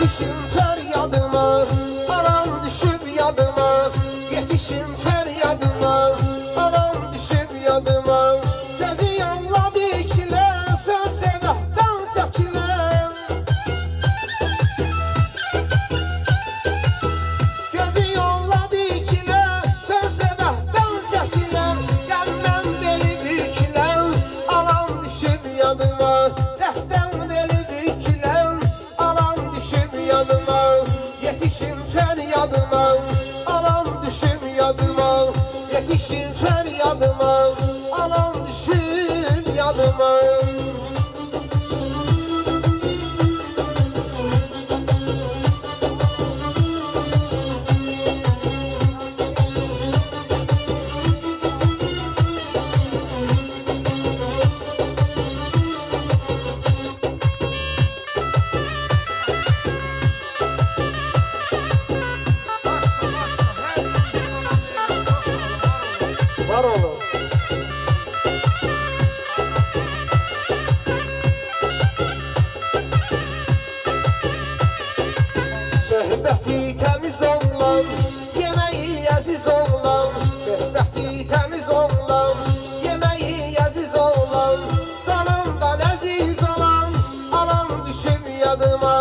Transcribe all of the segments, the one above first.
Yetişin feryadıma, anam düşüp yadıma. Yetişin feryadıma, anam düşüp yadıma. Gözü yolla dikile, söz sevahtan çekile. Gözü yolla dikile, söz sevahtan çekile. Gelmem beli bükile, anam düşüp yadıma. Rehten beli bükile, anam düşüp yadıma. Yetişin feryadıma, anam düşüp yadıma. Yetişin feryadıma, anam düşüp yadıma. Var oğlum. Söhbəti təmiz oğlan, yeməyi əziz oğlan. Söhbəti təmiz oğlan, yeməyi əziz oğlan. Canımdan əziz olan, anam düşüb yadıma.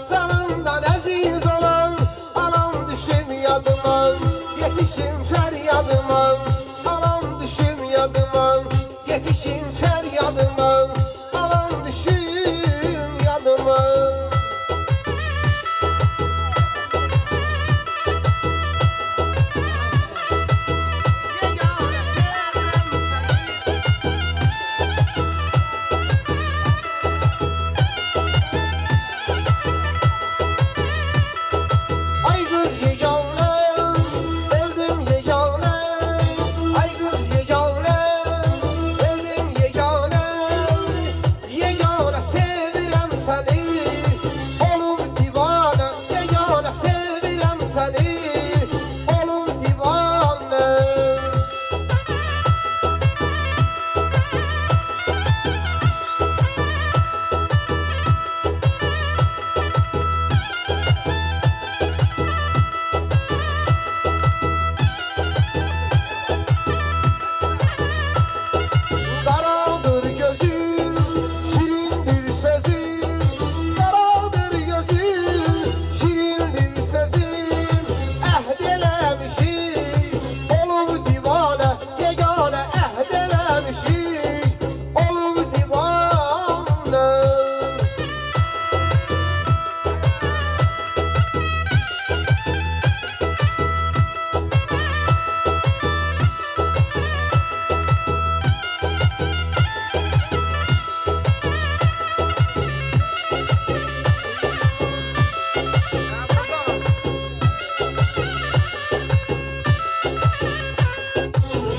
Canımdan əziz olan, anam düşüb yadıma. Yetişin feryadıma, anam düşüb yadıma. Yetişin feryadıma, anam düşüb yadıma. Ay kız yegane, öldüm yegane. Ay kız yegane, öldüm yegane. Yegane sevirem seni, olur divane. Yegane sevirem seni, olur divane. Karadır gözüm, şirindir sözüm. Karadır gözüm, şirindir sözüm. Əhd eləmişik, olur divane. Yegane əhd eləmişik, olur divane.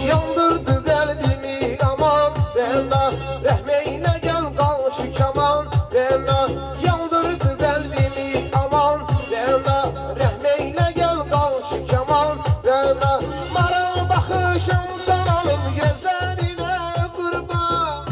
Yandırdı kalbimi aman Rena, rahmeyle gel kal şu kaman Rena, yandırdı kalbimi aman Rena, rahmeyle gel kal şu kaman Rena, maral bakışım cananım gözlerine kurban.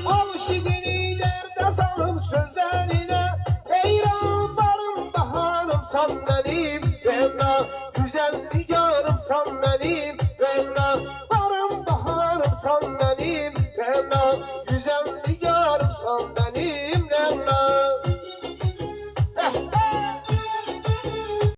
Aşıkını derde salım sözlerine, heyran varım baharım sannenim Rena, güzel nigarım sannenim Rena, varım baharım sannenim.